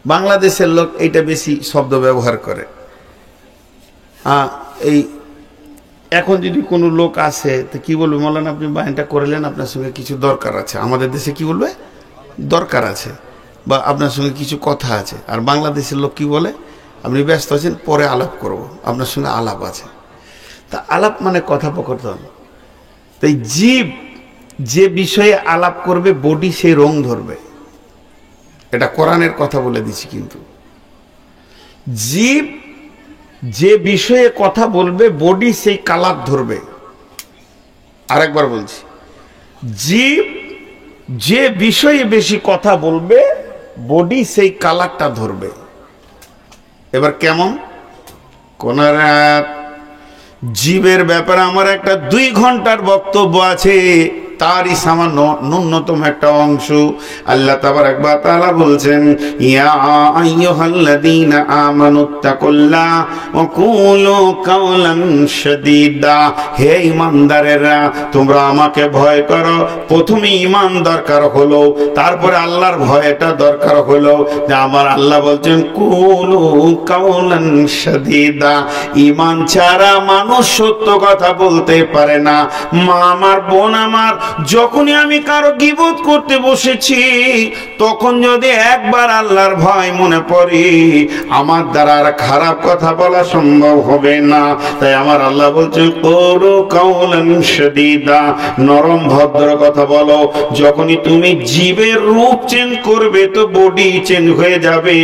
বাংলাদেশের লোক এইটা বেশি শব্দ ব্যবহার করে। এই এখন যদি কোনো লোক আসে তো কি বলবে, মৌলানা আপনি বায়ানটা করলেন, আপনার সঙ্গে কিছু দরকার আছে। আমাদের দেশে কি বলবে, দরকার আছে বা আপনার সঙ্গে কিছু কথা আছে। আর বাংলাদেশের লোক কি বলে, আপনি ব্যস্ত আছেন, পরে আলাপ করব, আপনার সঙ্গে আলাপ আছে। তা আলাপ মানে কথোপকথন। তাই জীব যে বিষয়ে আলাপ করবে, বডি সেই রং ধরবে। এটা কোরআনের কথা বলে দিছি। কিন্তু জীব যে বিষয়ে কথা বলবে, বডি সেই কালার ধরবে। আরেকবার বলছি, জীব যে বিষয়ে বেশি কথা বলবে, বডি সেই কালারটা ধরবে। এবার কেমন কোন জীবের ব্যাপারে আমার একটা 2 ঘন্টার বক্তব্য আছে, তারই সামান্য ন্যূনতম একটা অংশ আল্লাহ তাবারক ওয়া তাআলা বলছেন, ইয়া আইয়ুহাল্লাযীনা আমানুত্তাকুল্লাহ ওয়া কুলু কাওলান শাদীদা। হে ঈমানদারেরা, তোমরা আমাকে ভয় করো। প্রথমে ঈমান দরকার হলো, তারপরে আল্লাহর ভয়টা দরকার হলো। যে আমার আল্লাহ বলছেন কুলু কাওলান শাদীদা। ঈমান ছাড়া মানুষ সত্য কথা বলতে পারে না। মা আমার, বোন আমার, যখনই আমি কারো গীবত করতে বসেছি, তখন যদি একবার আল্লাহর ভয় মনে পড়ে, আমার দ্বারা আর খারাপ কথা বলা সম্ভব হবে না। তাই আমার আল্লাহ বলছেন কুলু কাওলান শাদীদা, নরম ভদ্র কথা বলো। যখনই তুমি জীবের রূপ চেঞ্জ করবে, তো বডি চেঞ্জ হয়ে যাবে।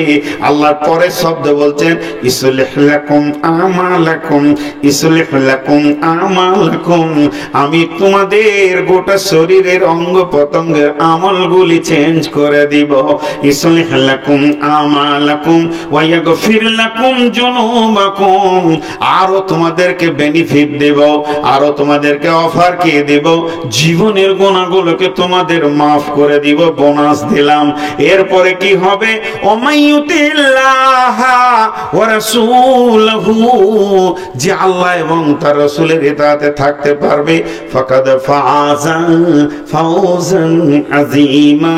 আল্লাহর পরের শব্দ বলছেন ইসলিহ লাকুম আমালাকুম, ইসলিহ লাকুম আমালাকুম। আমি তোমাদের গোটা শরীরের অঙ্গ প্রত্যঙ্গের আমলগুলি চেঞ্জ করে দিব। ইসলিহ লাকুম আমালাকুম ওয়া ইয়াগফির লাকুম যুনুবাকুম। আরো তোমাদেরকে বেনিফিট দেব, আরো তোমাদেরকে অফার কে দেব, জীবনের গুনাহগুলোকে তোমাদের মাফ করে দিব, বোনাস দিলাম। এরপরে কি হবে, ওমাইয়ুতিল্লাহ ওয়া রাসূলহু, যে আল্লাহ এবং তার রাসূলের ইতাআতে থাকতে পারবে, ফাকাদ ফাযা ফাওজান আযীমা।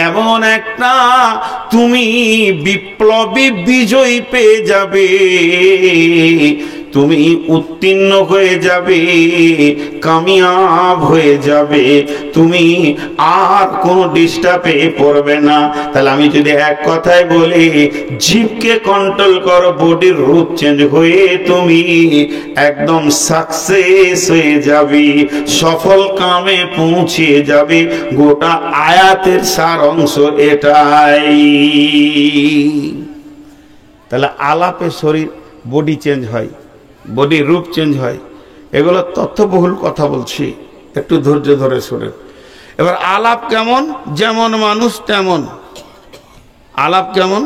এমন একটা তুমি বিপ্লবী বিজয় পেয়ে যাবে, তুমি উত্তীর্ণ হয়ে যাবে, কামিয়াব হয়ে যাবে, তুমি আর কোনো ডিস্টার্বে পড়বে না। তাহলে আমি যদি এক কথায় বলি, জীবকে কন্ট্রোল করো, বডির রূপ চেঞ্জ হয়ে তুমি একদম সাকসেস হয়ে যাবে, সফল কামে পৌঁছিয়ে যাবে। গোটা আয়াতের সার অংশ এটাই। তাহলে আলাপে শরীর বডি চেঞ্জ হয়, বডি রূপ চেঞ্জ হয়। এগুলো তথ্যবহুল কথা বলছি, একটু ধৈর্য ধরে শোনেন। এবার আলাপ কেমন, যেমন মানুষ তেমন। আলাপ কেমন,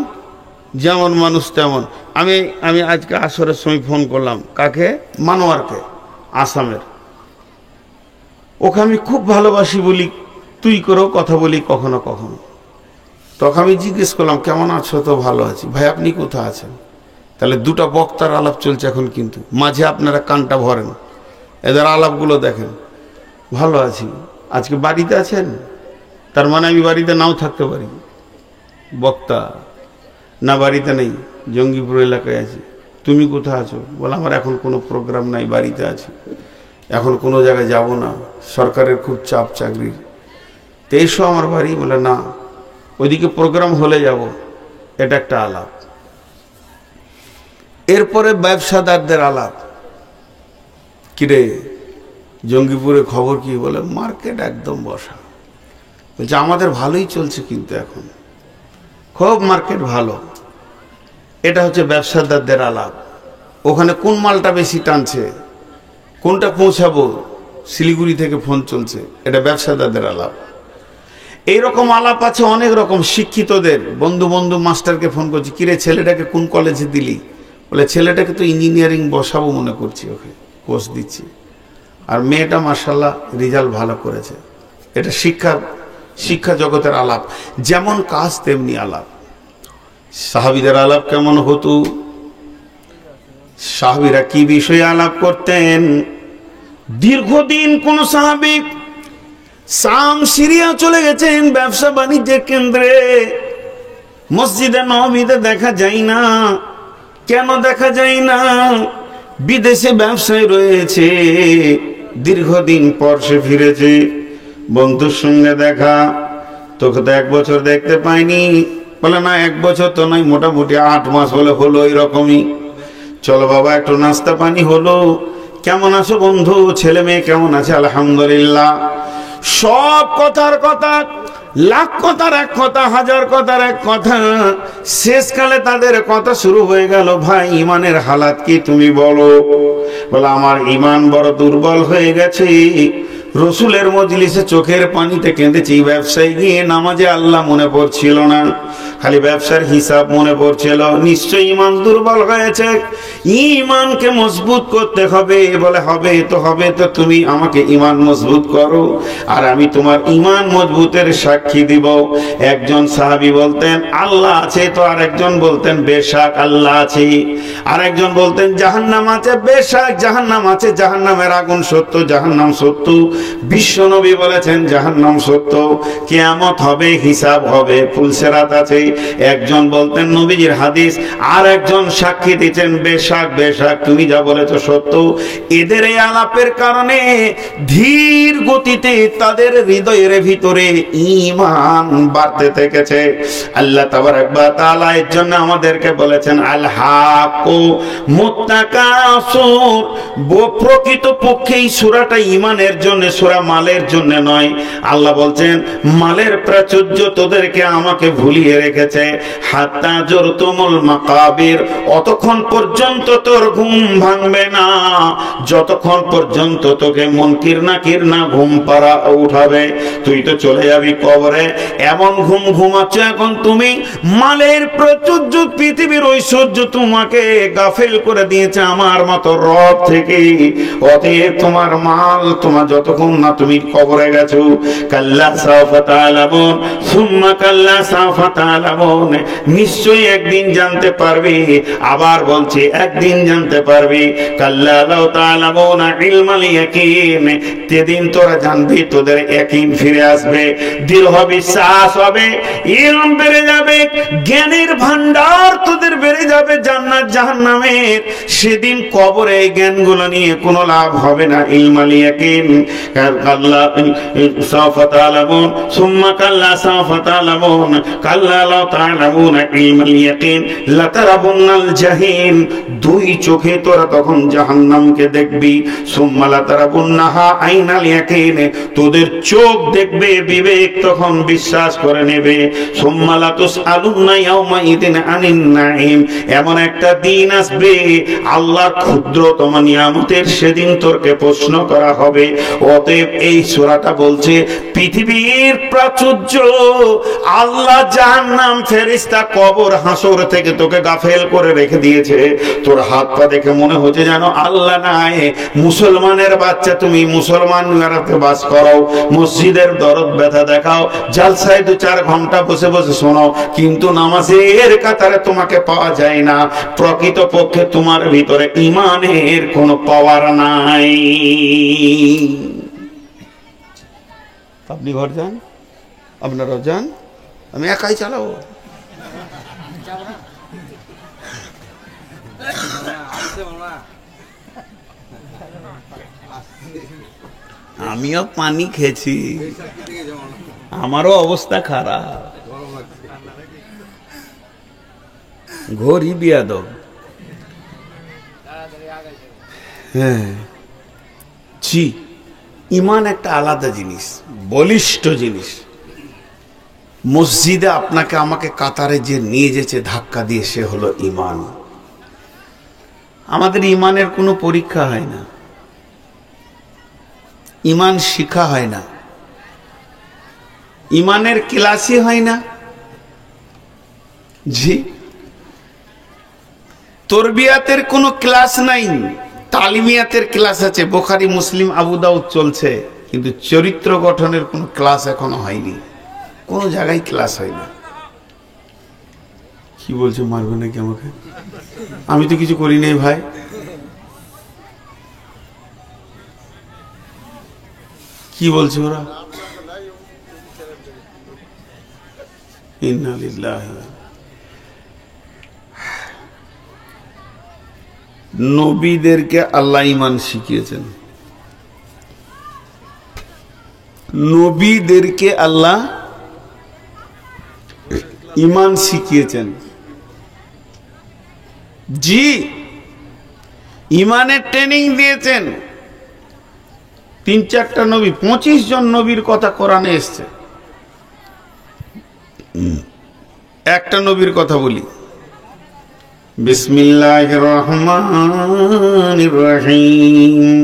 যেমন মানুষ তেমন। আমি আজকে আসরের সময় ফোন করলাম, কাকে, মানোয়ারকে, আসামের। ওকে আমি খুব ভালোবাসি বলি, তুই করেও কথা বলি কখনো কখনো। তখন আমি জিজ্ঞেস করলাম কেমন আছো, তো ভালো আছি। ভাই আপনি কোথায় আছেন? তাহলে দুটা বক্তার আলাপ চলছে এখন, কিন্তু মাঝে আপনারা কানটা ভরেন, এদের আলাপগুলো দেখেন। ভালো আছি, আজকে বাড়িতে আছেন, তার মানে আমি বাড়িতে নাও থাকতে পারি। বক্তা না বাড়িতে নেই, জঙ্গিপুর এলাকায় আছি। তুমি কোথায় আছো? বলে আমার এখন কোনো প্রোগ্রাম নাই, বাড়িতে আছি, এখন কোনো জায়গায় যাব না, সরকারের খুব চাপ চাকরির। তো এসো আমার বাড়ি। বলে না, ওইদিকে প্রোগ্রাম হলে যাব। এটা একটা আলাপ। এরপরে ব্যবসাদারদের আলাপ, কিরে জঙ্গিপুরে খবর কি? বলে মার্কেট একদম বসা। বলছে আমাদের ভালোই চলছে, কিন্তু এখন খুব মার্কেট ভালো। এটা হচ্ছে ব্যবসাদারদের আলাপ। ওখানে কোন মালটা বেশি টানছে, কোনটা পৌঁছাবো, শিলিগুড়ি থেকে ফোন চলছে, এটা ব্যবসাদারদের আলাপ। এইরকম আলাপ আছে অনেক রকম। শিক্ষিতদের বন্ধু মাস্টারকে ফোন করছি, কিরে ছেলেটাকে কোন কলেজে দিলি? বলে ছেলেটাকে তো ইঞ্জিনিয়ারিং বসাবো মনে করছি, ওকে কোর্স দিচ্ছি। আর মেয়েটা মাশাআল্লাহ রেজাল্ট ভালো করেছে। এটা শিক্ষা জগতের আলাপ। যেমন কাজ তেমনি আলাপ। সাহাবীদের আলাপ কেমন হতো? সাহাবীরা কি বিষয়ে আলাপ করতেন? দীর্ঘদিন কোন সাহাবী শাম সিরিয়া চলে গেছেন ব্যবসা বাণিজ্যের কেন্দ্রে। মসজিদে নববীতে দেখা যায় না। কেন দেখা যায় না? বিদেশে ব্যবসায় রয়েছে, দীর্ঘদিন পর সে ফিরেছে, বন্ধুর সঙ্গে দেখা। তোকে তো 1 বছর দেখতে পাইনি। বলে না, 1 বছর তো নয়, মোটামুটি 8 মাস হলে হলো এরকমই। চলো বাবা, একটু নাস্তা পানি হলো। কেমন আছো বন্ধু? ছেলে মেয়ে কেমন আছে? আলহামদুলিল্লাহ। সব কথার কথা, লাখ কথার এক কথা, হাজার কথার এক কথা। শেষকালে তাদের কথা শুরু হয়ে গেল, ভাই ইমানের হালাত কি তুমি বলো? বলে আমার ইমান বড় দুর্বল হয়ে গেছে। রসুলের মজলিসে চোখের পানিতে কেঁদেছি, ব্যবসায় গিয়ে নামাজে আল্লাহ মনে পড়ছিল না, খালি ব্যবসার হিসাব মনে পড়ছিল। নিশ্চয়ই ইমান দুর্বল হয়েছে, ইমানকে মজবুত করতে হবে। বলে হবে তো, হবে তো, তুমি আমাকে ইমান মজবুত করো আর আমি তোমার ইমান মজবুতের সাক্ষী দিব। একজন সাহাবী বলতেন আল্লাহ আছে, তো আরেকজন বলতেন বেশাক আল্লাহ আছে। আরেকজন বলতেন জাহান্নাম আছে, বেশাক জাহান্নাম আছে, জাহান্নামের আগুন সত্য, জাহান্নাম সত্য। বিশ্বনবী বলেছেন জাহান্নাম সত্য, কিয়ামত হবে, হিসাব হবে, ফুলসেরাত আছে। একজন বলতেন নবীজির হাদিস, আর একজন সাক্ষী দিচ্ছেন বেশাক, বেশাক তুমি যা বলেছো সত্য। এদের এই আলাপের কারণে ধীর গতিতে তাদের হৃদয়ের ভিতরে ঈমান বাড়তে থেকেছে। আল্লাহ তাবারাক ওয়া তাআলা এর জন্য আমাদেরকে বলেছেন আল হাক্কু মুত্তাকাসুর। প্রকৃত পক্ষে এই সূরাটা ঈমানের জন্য, সূরা মালের জন্য নয়। আল্লাহ বলছেন মালের প্রাচুর্য তোদেরকে আমাকে ভুলিয়ে রেখেছে। হাত্তা জুরতুমুল মাকাবির, অতক্ষণ পর্যন্ত তোর ঘুম ভাঙবে না যতক্ষণ পর্যন্ত তোকে মুনকির নাকির না ঘুম পাড়া উঠাবে। তুই তো চলে যাবি কবরে, এমন ঘুম ঘুমাচ্ছ এখন তুমি। মালের প্রাচুর্য, পৃথিবীর ঐশ্বর্য তোমাকে গাফেল করে দিয়েছে আমার মতো রব থেকে। অতএব তোমার মাল, তোমার যতক্ষণ না তুমি কবরে গেছো, কাল্লা সাওফা তা'লামুন সুম্মা কাল্লা সাওফা তা'লামুন, নিশ্চয়ই একদিন জানতে পারবে। আবার বলছি একদিন জানতে পারবে। কাল্লা লাউ তা'লামুনা ইলমাল ইয়াকিন, সেদিন তোরা জানবি, তোদের ইয়াকিন ফিরে আসবে, দৃঢ় বিশ্বাস হবে, ইলম বেড়ে যাবে, জ্ঞানের ভান্ডার তোদের বেড়ে যাবে জান্নাত জাহান্নামের। সেদিন কবরে এই জ্ঞানগুলো নিয়ে কোনো লাভ হবে না। ইলমাল ইয়াকিন, কাল্লা সাওফা তা'লামুন সুম্মা কাল্লা সাওফা তা'লামুন কাল্লা লাউ তা'লামুনা ইলমাল ইয়াকিন লাতারাবুন্নাল জাহিম, দুই চোখে তোরা তখন জাহান্নামকে দেখবি। সুম্মা লাতারাবুন্নাহা আইনাল ইয়াকিন, তোদের চোখ দেখবে, বিবেক তখন বিশ্বাস করে নেবে। সুম্মা লাতুসআলুন্না ইয়াওমা ইদিন আনিন নাঈম, এমন একটা দিন আসবে আল্লাহর ক্ষুদ্রতম নিয়ামতের সেদিন তোরকে প্রশ্ন করা হবে। অতএব এই সূরাটা বলছে পৃথিবীর প্রাচুর্য, আল্লাহ জাহান্নাম, ফেরেশতা, কবর, হাসর থেকে তোকে গাফেল করে রেখে দিয়েছে। তোর হাত পা দেখে মনে হচ্ছে যেন আল্লাহ নাই। মুসলমানের বাচ্চা, তুমি মুসলমান ঘরে বাস করো, মসজিদের দরদ ব্যথা দেখাও, জালসায় 2-4 ঘন্টা বসে বসে শোনো, কিন্তু নামাজের কাতারে তোমাকে পাওয়া যায় না। প্রকৃত পক্ষে তোমার ভিতরে ঈমানের কোনো পাওয়ার নাই। আপনি ঘর যান, আপনারাও যান, আমি একাই চালাবো। আমিও পানি খেয়েছি, আমারও অবস্থা খারাপ। ঘড়ি বিয়াদব। হ্যাঁ, জি, ঈমান একটা আলাদা জিনিস, বলিষ্ঠ জিনিস। মসজিদে আপনাকে আমাকে কাতারে যে নিয়ে যেছে ধাক্কা দিয়ে, সে হলো ঈমান। আমাদের ঈমানের কোনো পরীক্ষা হয় না, ঈমান শিখা হয় না, ঈমানের ক্লাসই হয় না। জি, তরবিয়াতের কোনো ক্লাস নাই, তালিমিয়াতের ক্লাস আছে, বুখারী, মুসলিম, আবু দাউদ চলছে, কিন্তু চরিত্র গঠনের কোনো ক্লাস এখনো হয়নি, কোনো জায়গায় ক্লাস হয় না। কি বলছো, মারবে নাকি আমাকে? আমি তো কিছু করি নাই ভাই। কি বলছে ওরা? ইন্না লিল্লাহি, নবীদেরকে আল্লাহ ঈমান শিখিয়েছেন, নবীদেরকে আল্লাহ ঈমান শিখিয়েছেন। জি, ঈমানের ট্রেনিং দিয়েছেন। 3-4টা নবী, 25 জন নবীর কথা কোরআনে এসছে। একটা নবীর কথা বলি, বিসমিল্লাহির রহমানির রহিম।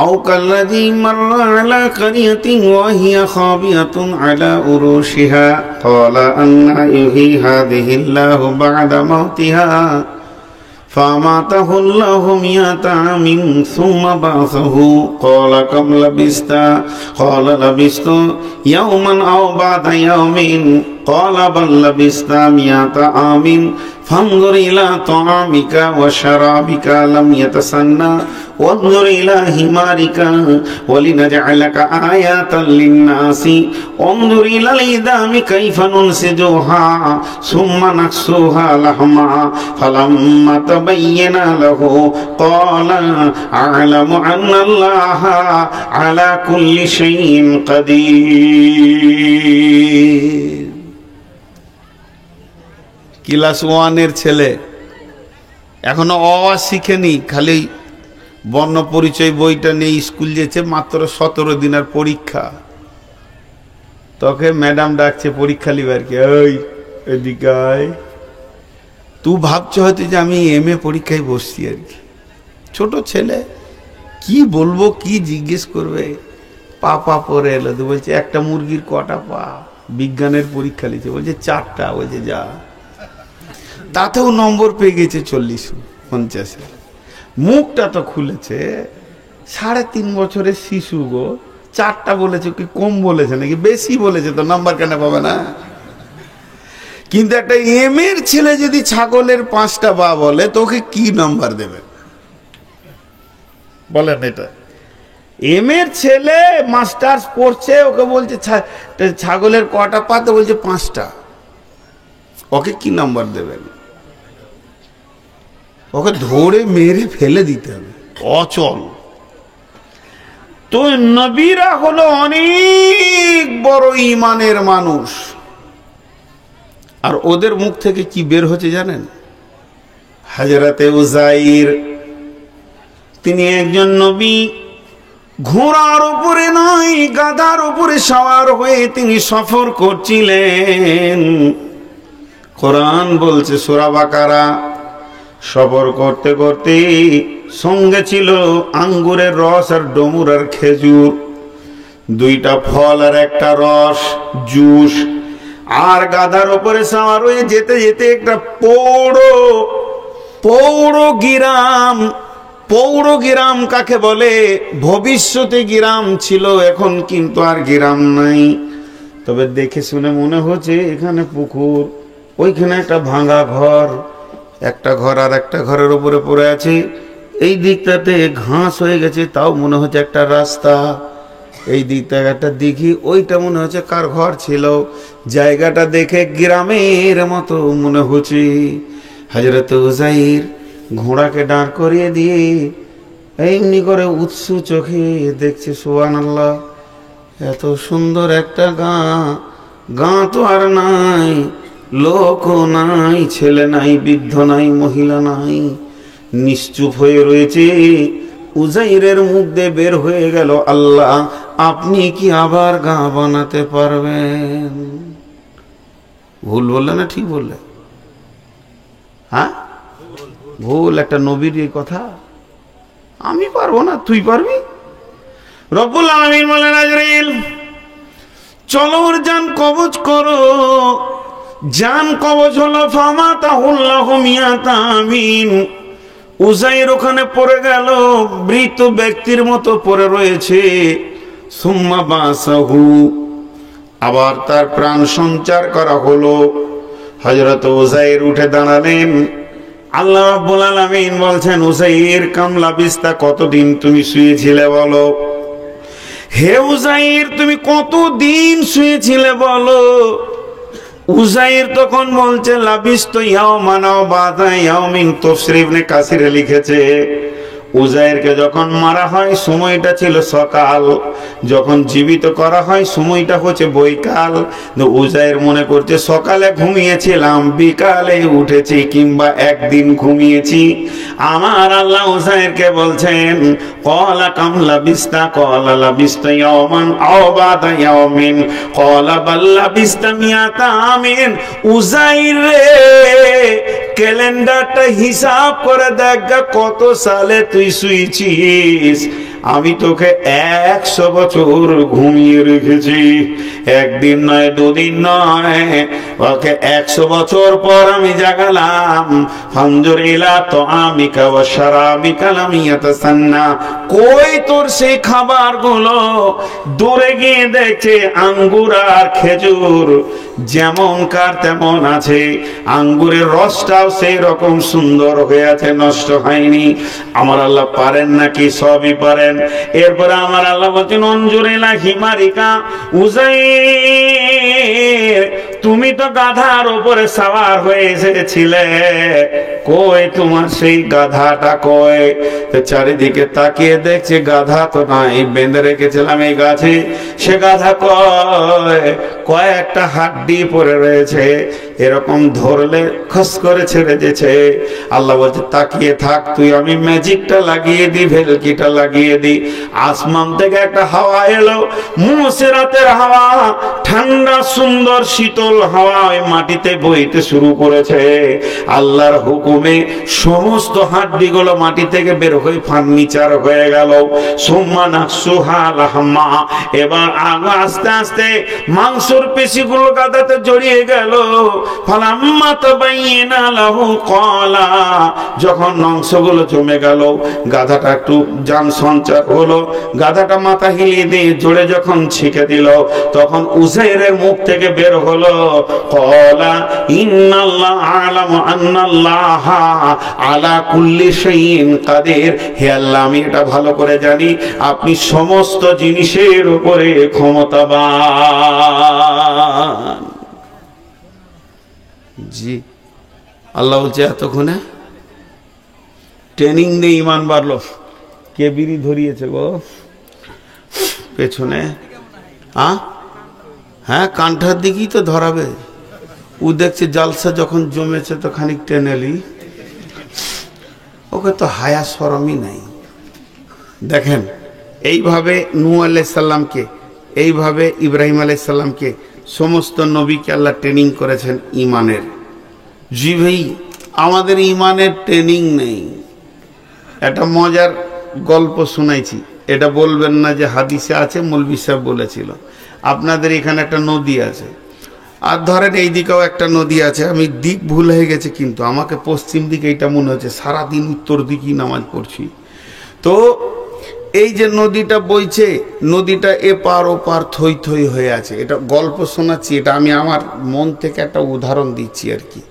আও কাল্লাযী মাররা আলা কারিয়াতিন ওয়া হিয়া খাবিয়াতুন আলা উরুশিহা ক্বালা আন্না ইউহয়ী হাযিহিল্লাহু বা'দা মাউতিহা فأماته الله 100 عام ثم بعثه قال كم لبثت قال لبثت يوما أو بعض يوم قال بل لبثت 100 عام فانظر إلى طعامك وشرابك لم يتسنى وانظر إلى حمارك ولنجعلك آية للناس انظر إلى العظام كيف ننسجها ثم نكسوها لحما فلما تبين له قال أعلم أن الله على كل شيء قدير। ক্লাস 1-এর ছেলে এখনো অ শিখেনি, খালি বর্ণ পরিচয় বইটা নিয়ে স্কুল যেছে, মাত্র 17 দিনের পরীক্ষা। তোকে ম্যাডাম ডাকছে পরীক্ষা লিবার কে, ওই এদিকে আয়। তুই ভাবছো হয়তো যে আমি MA পরীক্ষায় বসছি আর কি। ছোট ছেলে, কি বলবো, কি জিজ্ঞেস করবে। পা পরে এলো, তো বলছে একটা মুরগির কটা পা? বিজ্ঞানের পরীক্ষা লিখছে, বলছে 4টা। বলছে যা, তাতেও নম্বর পেয়ে গেছে 40-50। মুখটা তো খুলেছে, 3.5 বছরের শিশু গো, 4টা বলেছে, কি কম বলেছে নাকি বেশি বলেছে? তো নাম্বার কেন পাবে না? কিন্তু একটা MA-র ছেলে যদি ছাগলের 5টা বা বলে, তোকে কি নাম্বার দেবে বলেন? এটা MA-র ছেলে মাস্টার্স পড়ছে, ওকে বলছে ছাগলের কটা পা? তো বলছে 5টা। ওকে কি নাম্বার দেবেন? ওকে ধরে মেরে ফেলে দিতে হবে, অচল। তো নবীরা হলো অনেক বড় ঈমানের মানুষ, আর ওদের মুখ থেকে কি বের হচ্ছে জানেন? হযরতে উযাইর, তিনি একজন নবী। ঘোড়ার উপরে নয়, গাধার উপরে সওয়ার হয়ে তিনি সফর করছিলেন। কোরআন বলছে সূরা বাকারা, সফর করতে করতে সঙ্গে ছিল আঙ্গুরের রস আর ডমুর আর খেজুর, 2টা ফল আর একটা রস, জুস। আর গাধার উপরে সওয়ার হয়ে যেতে যেতে একটা পৌর গ্রাম কাকে বলে? ভবিষ্যতে গ্রাম ছিল, এখন কিন্তু আর গ্রাম নাই। তবে দেখে শুনে মনে হচ্ছে এখানে পুকুর, ওইখানে একটা ভাঙা ঘর, একটা ঘর আর একটা ঘরের উপরে পড়ে আছে। এই দিকটাতে ঘাস হয়ে গেছে, তাও মনে হচ্ছে একটা রাস্তা। এই দিকটা একটা দিঘি, ওইটা মনে হচ্ছে কার ঘর ছিল। জায়গাটা দেখে গ্রামের মতো মনে হচ্ছে। হযরত উযাইর ঘোড়াকে দাঁড় করিয়ে দিয়ে এমনি করে উৎসু চোখে দেখছে, সুবহানাল্লাহ, এত সুন্দর একটা গাঁ তো আর নাই, লোকও নাই, ছেলে নাই, বৃদ্ধ নাই, মহিলা নাই, নিশ্চুপ হয়ে রয়েছে। উযাইরের মুখ দিয়ে বের হয়ে গেল, আল্লাহ আপনি কি আবার গাঁ বানাতে পারবেন? ভুল বললে না ঠিক বললে? হ্যাঁ ভুল। একটা নবীর এই কথা, আমি পারবো না, তুই পারবি? রব্বুল আলামিন বলেন, আজরাইল চলো ওর জান কবজ করো। জান কবজ হলো, ফামাতাহুল্লাহু 100 আমিন। উযাইর ওখানে পড়ে গেল, মৃত ব্যক্তির মতো পড়ে রয়েছে। সুম্মা বাসাহু, আবার তার প্রাণ সঞ্চার করা হলো। হযরত উযাইর উঠে দাঁড়ালেন। আল্লাহ রাব্বুল আলামিন বলছেন, উযাইর কাম লাবিস্তা, কতদিন তুমি শুয়েছিলে বলো? হে উযাইর, তুমি কতদিন শুয়েছিলে বলো? উজাইর তখন বলছে লাবিস্তু ইয়াওমান আও বাদা ইয়াওমিন। তাফসীর ইবনে কাসিরে লিখেছে উজাইরকে যখন মারা হয় সময়টা ছিল সকাল, যখন জীবিত করা হয় সময়টা হচ্ছে বৈকাল। উজাইর মনে করছে সকালে ঘুমিয়েছিলাম, বিকালে উঠেছি, কিংবা একদিন ঘুমিয়েছি। আমার আল্লাহ উজাইরকে বলছেন ক্বালা কাম লাবিস্তা, ক্বালা লাবিস্তা ইয়াওমান আও বাদা ইয়াওমিন, ক্বালা বাল লাবিস্তা মিয়াতা আমিন। উজাইর রে, ক্যালেন্ডারটা হিসাব করে দেখ কত সালে তুই শুয়েছিস। আমি তোকে 100 বছর ঘুমিয়ে রেখেছি, একদিন নয়, দুদিন নয়, ওকে 100 বছর পর আমি জাগালাম। ফানজুর ইলা তাআমিকা ওয়া শারাবিকা লাম ইয়াতাসান্না। কই তোর সেই খাবারগুলো? দূরে গিয়ে দেখছে আঙ্গুর আর খেজুর যেমন কার তেমন আছে, আঙ্গুরের রসটাও সেই রকম সুন্দর হয়ে আছে, নষ্ট হয়নি। আমার আল্লাহ পারেন নাকি? সবই পারেন। এরপরে আমার আল্লাহ বলছেন অঞ্জুরিলা হিমারিকা। উজাইর, তুমি তো গাধার উপরে সাওয়ার হয়ে এসেছিলে, কই তোমার সেই গাধাটা কই? তো চারিদিকে তাকিয়ে দেখছে গাধা তো নাই, বেঁধে রেখেছিলাম এই গাছে, সে গাধা কয়? কয়েকটা হাড্ডি পড়ে রয়েছে, এরকম ধরলে খস করে ছেড়ে দিয়েছে। আল্লাহ বলছে তাকিয়ে থাক তুই, আমি ম্যাজিকটা লাগিয়ে দি, ভেলকিটা লাগিয়ে দি। আসমান থেকে একটা হাওয়া এলো, মুসরাতের হাওয়া, ঠান্ডা সুন্দর শীতল হাওয়া ওই মাটিতে বইতে শুরু করেছে। আল্লাহর হুকুমে সমস্ত হাড্ডিগুলো মাটি থেকে বের হয়ে ফার্নিচার হয়ে গেল। সুম্মা নাকসুহা লাহমা, এবার আস্তে আস্তে মাংসর পেশিগুলো গাদাতে জড়িয়ে গেল। ফালাম্মা তাবাইয়ানা লাহু ক্বালা, যখন মাংসগুলো জমে গেল, গাধাটা একটু জান সঞ্চার হলো, গাধাটা মাথা হিলিয়ে দিয়ে জোরে যখন ছিকে দিল, তখন উজাইরের মুখ থেকে বের হলো ক্বালা ইন্নাল্লাহ আ'লামু আন্নাল্লাহা আলা কুল্লি শাইইন কাদির। হে আল্লাহ, আমি এটা ভালো করে জানি আপনি সমস্ত জিনিসের উপরে ক্ষমতাবান। জি, আল্লাহ বলছে এতক্ষণে ট্রেনিং দিয়ে ইমান বাড়লো। কে বিড়ি ধরিয়েছে গো পেছনে? হ্যাঁ, কান্ঠার দিকেই তো ধরাবে। ও দেখছে জালসা যখন জমেছে তো খানিক টেনেলি, ওকে তো হায়া শরমই নাই। দেখেন, এইভাবে নূহ আলাইহিস সালামকে, এইভাবে ইব্রাহিম আলাইহিস সালামকে, সমস্ত নবীকে আল্লাহ ট্রেনিং করেছেন ইমানের। জি ভাই, আমাদের ইমানের ট্রেনিং নেই। একটা মজার গল্প শুনাইছি, এটা বলবেন না যে হাদিসে আছে, মৌলভী সাহেব বলেছিল। আপনাদের এখানে একটা নদী আছে, আর ধরেন এই দিকেও একটা নদী আছে। আমি দিক ভুল হয়ে গেছে, কিন্তু আমাকে পশ্চিম দিকে এটা মনে হচ্ছে, সারাদিন উত্তর দিকেই নামাজ পড়ছি। তো এই যে নদীটা বইছে, নদীটা এপার ওপার থই থই হয়ে আছে। এটা গল্প শোনাচ্ছি, এটা আমি আমার মন থেকে একটা উদাহরণ দিচ্ছি আর কি।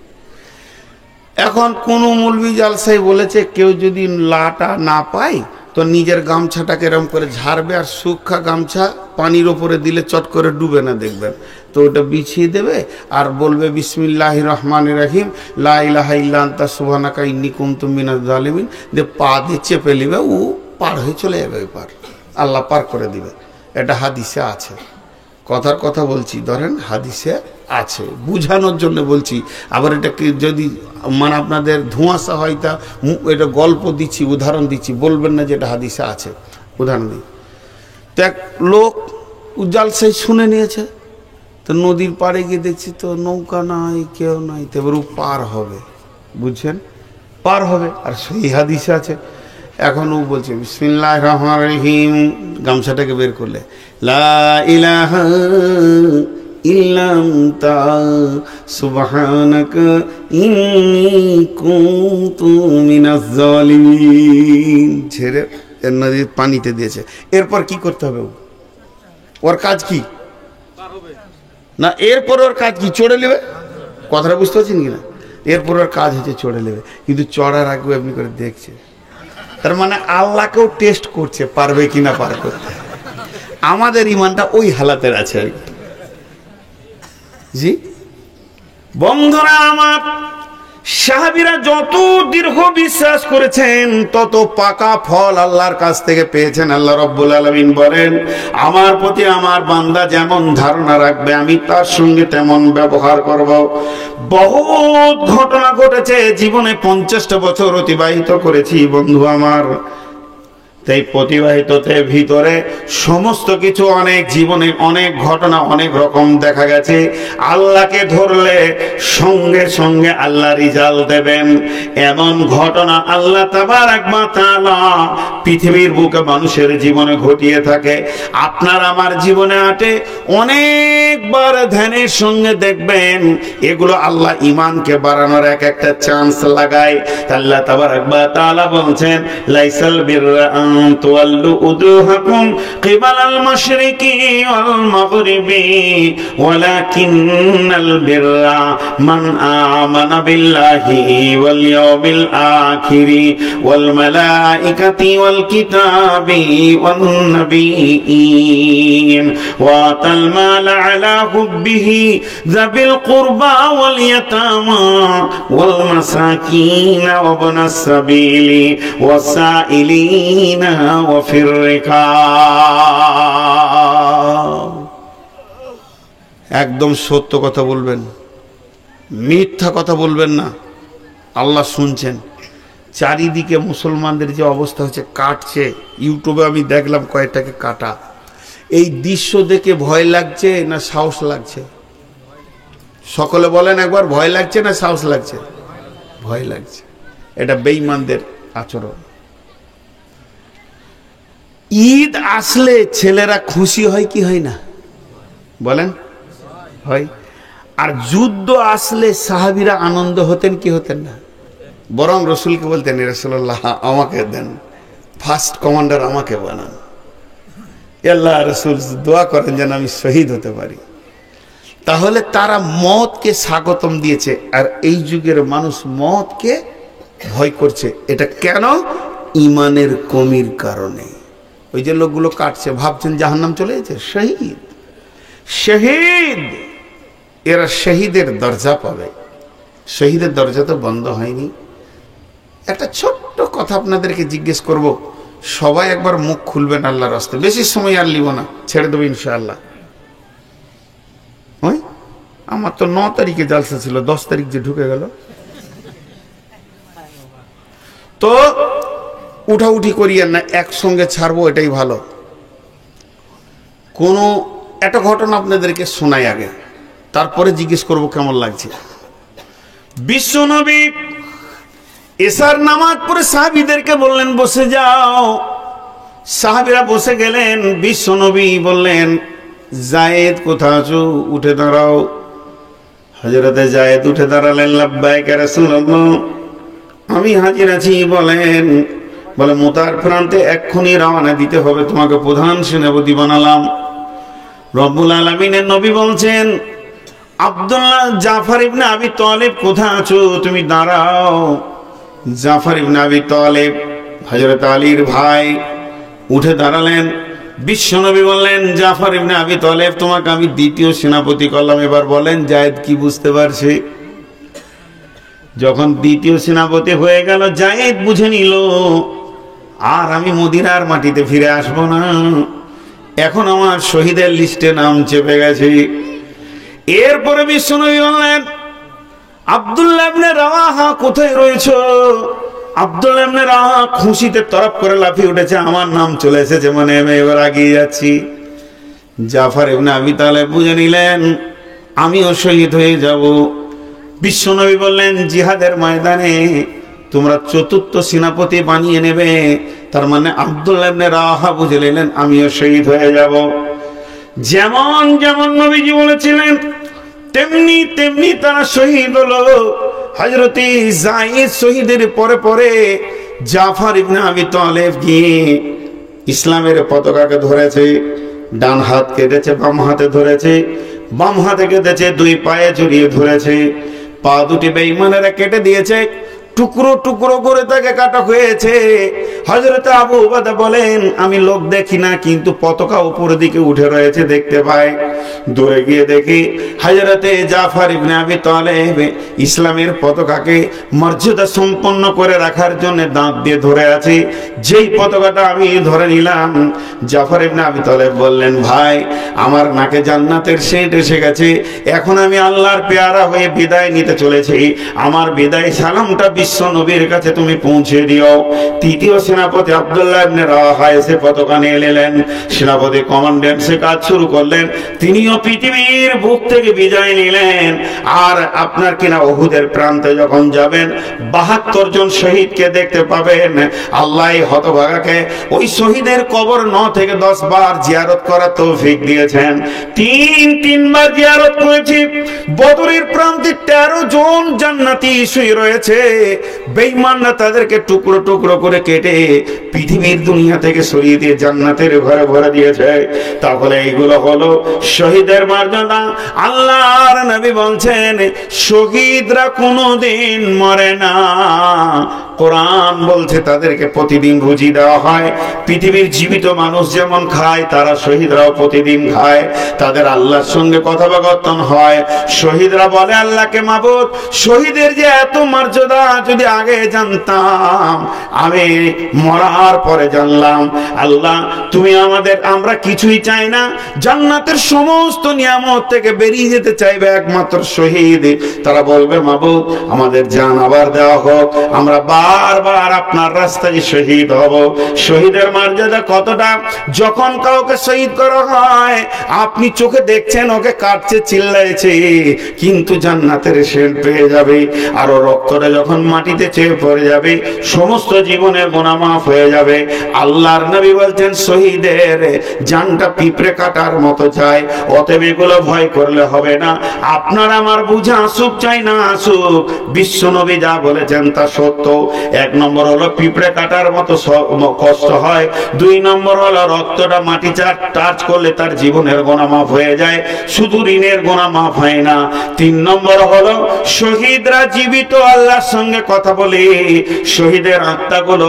এখন কোন মৌলভী জালসাই বলেছে কেউ যদি লাটা না পায় তো নিজের গামছাটাকে এরকম করে ঝাড়বে, আর শুকনা গামছা পানির ওপরে দিলে চট করে ডুবে না, দেখবেন। তো ওটা বিছিয়ে দেবে আর বলবে বিসমিল্লাহির রহমানির রহিম লা ইলাহা ইল্লা আনতা সুবহানাকা ইন্নী কুনতু মিনাজ জালিমিন, যে পা দিয়ে চেপে নেবে, ও পার হয়ে চলে যাবে, পার আল্লাহ পার করে দিবে। এটা হাদিসে আছে, কথার কথা বলছি, ধরেন হাদিসে আছে, বুঝানোর জন্য বলছি। আবার এটাকে যদি মানে আপনাদের ধোঁয়াশা হয়, তা এটা গল্প দিচ্ছি, উদাহরণ দিচ্ছি, বলবেন না যে এটা হাদিসে আছে। উদাহরণ দিই, তো এক লোক জালসাই শুনে নিয়েছে, তো নদীর পাড়ে গিয়ে দেখছি তো নৌকা নাই, কেউ নাই, তো এবার ও পার হবে, বুঝছেন, পার হবে। আর সেই হাদিসে আছে। এখন ও বলছে বিসমিল্লাহির রহমানির রহিম, গামছাটাকে বের করলে লা ইলাহা ইল্লা আনতা সুবহানাকা ইন্নী কুনতু মিনাজ জালিমিন, ছেড়ে নদীর পানিতে দিয়েছে। এরপর কি করতে হবে? ওর কাজ কি না, এরপর ওর কাজ কি? চড়ে নেবে। কথাটা বুঝতে পারছেন কিনা? এরপর ওর কাজ হচ্ছে চড়ে নেবে, কিন্তু চড়ার আগে আপনি করে দেখছে, তার মানে আল্লাহকেও টেস্ট করছে পারবে কিনা পার করতে। আমাদের ইমানটা ওই হালাতের আছে আর কি। জি, বন্ধুরা আমার, সাহাবীরা যত দীর্ঘ বিশ্বাস করেছেন তত পাকা ফল আল্লাহর কাছ থেকে পেয়েছেন। আল্লাহ রাব্বুল আলামিন বলেন, আমার প্রতি আমার বান্দা যেমন ধারণা রাখবে আমি তার সঙ্গে তেমন ব্যবহার করব। বহুত ঘটনা ঘটেছে জীবনে, 50টা বছর অতিবাহিত করেছি বন্ধু আমার। তাই প্রতিবাহিততে ভিতরে সমস্ত কিছু, অনেক জীবনে অনেক ঘটনা অনেক রকম দেখা গেছে। আল্লাহকে ধরলে সঙ্গে সঙ্গে আল্লাহ রিজাল্ট দেবেন, এমন ঘটনা আল্লাহ তাবারক ওয়া তাআলা পৃথিবীর বুকে মানুষের জীবনে ঘটিয়ে থাকে। আপনার আমার জীবনে আটে অনেকবার ধ্যানের সঙ্গে দেখবেন এগুলো আল্লাহ ঈমানকে বাড়ানোর এক একটা চান্স লাগায়। আল্লাহ তাবারক ওয়া তাআলা বলছেন, লাইসাল বিররা তুওয়াল্লু উজুহাকুম কিবালাল মাশরিকি ওয়াল মাগরিবি ওয়ালাকিন্নাল বিররা মান আমানা বিল্লাহি ওয়াল ইয়াউমিল আখিরি ওয়াল মালাইকাতি ওয়াল কিতাবি ওয়ান নাবিয়্যিন ওয়া আতাল মাল আলা হুব্বিহি যাবিল কুরবা ওয়াল ইয়াতামা ওয়াল মাসাকিন ওয়া ইবনাস সাবিলি ওয়াসাইলিনা ওয়া ফির রিকাব। একদম সত্য কথা বলবেন, মিথ্যা কথা বলবেন না। আল্লাহ শুনছেন। চারিদিকে মুসলমানদের যে অবস্থা হচ্ছে, কাটছে। ইউটিউবে আমি দেখলাম কয়েকটাকে কাটা। এই দৃশ্য দেখে ভয় লাগছে না সাহস লাগছে? সকলে বলেন একবার, ভয় লাগছে না সাহস লাগছে? ভয় লাগছে। এটা বেঈমানদের আচরণ। ঈদ আসলে ছেলেরা খুশি হয় কি হয় না বলেন? হয়। আর যুদ্ধ আসলে সাহাবীরা আনন্দ হতেন কি হতেন না? বরং রসুলকে বলতেন, রাসূলুল্লাহ আমাকে দেন, ফার্স্ট কমান্ডার আমাকে বানান। আল্লাহ রসুল দোয়া করেন যেন আমি শহীদ হতে পারি। তাহলে তারা মওতকে স্বাগতম দিয়েছে। আর এই যুগের মানুষ মওতকে ভয় করছে। এটা কেন? ঈমানের কমির কারণে। ওই যে লোকগুলো কাটছে, ভাবছেন জাহান্নাম চলে গেছে। শহীদ, শহীদ, এরা শহীদের দরজা পাবে। শহীদের দরজা তো বন্ধ হয়নি। একটা ছোট্ট কথা আপনাদেরকে জিজ্ঞেস করব, সবাই একবার মুখ খুলবেন আল্লাহর রাস্তায়। বেশি সময় আর লিব না, ছেড়ে দেবো ইনশাআল্লাহ। ওই আমার তো 9 তারিখে জালসা ছিল, 10 তারিখ যে ঢুকে গেল। তো উঠাউঠি করিয়েন না, একসঙ্গে ছাড়বো, এটাই ভালো। কোনো একটা ঘটনা আপনাদেরকে শোনাই আগে, তারপরে জিজ্ঞেস করব কেমন লাগছে। বিশ্বনবী এশার নামাজ পড়ে সাহাবীদেরকে বললেন বসে যাও। সাহাবীরা বসে গেলেন। বিশ্বনবী বললেন, যায়েদ কোথায় আছো? উঠে দাঁড়াও। হযরতে যায়েদ উঠে দাঁড়ালেন। লাব্বাইক ইয়া রাসূলুল্লাহ, আমি হাজির আছি। বলেন, বলে মুতার প্রান্তে এক্ষুনি রওনা দিতে হবে, তোমাকে প্রধান সেনাপতি বানালাম। রব্বুল আলামিনের নবী বলছেন, আব্দুল্লাহ জাফর ইবনে আবি তালেব কোথায় আছো? তুমি দাঁড়াও। জাফর ইবনে আবি তালেব হযরত আলীর ভাই উঠে দাঁড়ালেন। বিশ্বনবী বললেন, জাফর ইবনে আবি তালেব তোমাকে আমি দ্বিতীয় সেনাপতি করলাম। এবার বলেন যায়েদ কি বুঝতে পারছে? যখন দ্বিতীয় সেনাপতি হয়ে গেল, যায়েদ বুঝে নিল আর আমি মদিনার মাটিতে ফিরে আসবো না। এখন আমার শহীদের লিস্টে নাম চেপে গেছে। এরপরে বিশ্বনবী বললেন, আব্দুল্লাহ ইবনে রাওয়াহা কোথায় রয়েছে? আব্দুল্লাহ ইবনে রাওয়াহা খুশিতে তরফ করে লাফিয়ে উঠেছে, আমার নাম চলে এসেছে, মানে আমি এবার এগিয়ে যাচ্ছি। জাফর ইবনে আবি তালেব বুঝে নিলেন আমিও শহীদ হয়ে যাব। বিশ্বনবী বললেন, জিহাদের ময়দানে তোমরা চতুর্থ সেনাপতি বানিয়ে নেবে। তার মানে আব্দুল্লাহ ইবনে রাওয়াহা বুঝে নিলেন আমিও শহীদ হয়ে যাব। যেমন যেমন নবীজি বলেছিলেন তেমনি তেমনি তারা শহীদ হলো। হযরত যায়েদ শহীদের পরে পরে জাফর ইবনে আবি তালেব গিয়ে ইসলামের পতাকাকে ধরেছে। ডান হাত কেটেছে, বাম হাতে ধরেছে, বাম হাতে কেটেছে, দুই পায়ে জড়িয়ে ধরেছে। পা দুটি বেঈমানেরা কেটে দিয়েছে, টুকরো টুকরো করে তাকে কাটা হয়েছে। হযরত আবু উবাদা বলেন, আমি লোক দেখি না, কিন্তু পতাকা উপরের দিকে উঠে রয়েছে দেখতে পাই। দূরে গিয়ে দেখি হযরতে জাফর ইবনে আবি তালেব ইসলামের পতাকাকে মর্যাদা সম্পন্ন করে রাখার জন্য দাঁত দিয়ে ধরে আছে। যেই পতাকাটা আমি ধরে নিলাম, জাফর ইবনে আবি তালেব বললেন, ভাই আমার নাকে জান্নাতের সেন্ট এসে গেছে, এখন আমি আল্লাহর পেয়ারা হয়ে বিদায় নিতে চলেছি। আমার বিদায় সালামটা বিশ্ব নবীর কাছে তুমি পৌঁছে দিও। তৃতীয় সেনাপতি আব্দুল্লাহ ইবনে রাওয়াহা এসে পতাকা নিয়ে এলেন। সেনাপতি কমান্ডেন্ট সে কাজ শুরু করলেন। তিনিও পৃথিবীর বুক থেকে বিদায় নিলেন। আর আপনার কিনা উহুদের প্রান্তে যখন যাবেন ৭২ জন শহীদকে দেখতে পাবেন। আল্লাহ হতভাগাকে ওই শহীদের কবর ৯ থেকে ১০ বার জিয়ারত করার তৌফিক দিয়েছেন। তিনবার জিয়ারত করেছি। বদরের প্রান্তে ১৩ জন জান্নাতি শুয়ে রয়েছে। বেঈমানরা তাদেরকে টুকরো টুকরো করে কেটে পৃথিবীর দুনিয়া থেকে সরিয়ে দিয়ে জান্নাতের ঘরে ভরে দিয়েছে। তাহলে এইগুলো হলো শহীদের মর্যাদা। আল্লাহর নবী বলছেন, শহীদরা কোনোদিন মরে না। কোরআন বলছে তাদেরকে প্রতিদিন রুজি দেওয়া হয়। পৃথিবীর জীবিত মানুষ যেমন খায়, তারা শহীদরাও প্রতিদিন খায়। তাদের আল্লাহর সঙ্গে কথোপকথন হয়। শহীদরা বলে আল্লাহকে, মাবুদ, শহীদের যে এত মর্যাদা যদি আগে জানতাম, আমি মরার পরে জানলাম। আল্লাহ তুমি আমরা কিছুই চাই না, জান্নাতের সমস্ত নিয়ামত থেকে বেরিয়ে যেতে চাইবে একমাত্র শহীদ। তারা বলবে, মাবুদ আমাদের জান আবার দেওয়া হোক, আমরা বারবার আপনার রাস্তায় শহীদ হব। শহীদের মর্যাদা কতটা! যখন কাউকে শহীদ করা হয়, আপনি চোখে দেখছেন ওকে কাটছে, চিল্লাইছে, কিন্তু জান্নাতের সেন্ট পেয়ে যাবে। আর ও রক্তটা যখন মাটিতে চেয়ে পড়ে যাবে, সমস্ত জীবনের গুনাহ মাফ হয়ে যাবে। আল্লাহর নবী বলছেন, শহীদের জানটা পিঁপড়ে কাটার মতো চাই। অতএব এগুলো ভয় করলে হবে না। আপনার আমার বুঝা আসুক চাই না আসুক, বিশ্ব নবী যা বলেছেন তা সত্য। ১ নম্বর হলো পিঁপড়ে কাটার মতো কষ্ট হয়। ২ নম্বর হলো রক্তটা মাটি টাচ করলে তার জীবনের গুনাহ মাফ হয়ে যায়, শুধু ঋণের গুনাহ মাফ হয় না। ৩ নম্বর হলো শহীদরা জীবিত আল্লাহর সঙ্গে কথা বলে। শহীদের আত্মাগুলো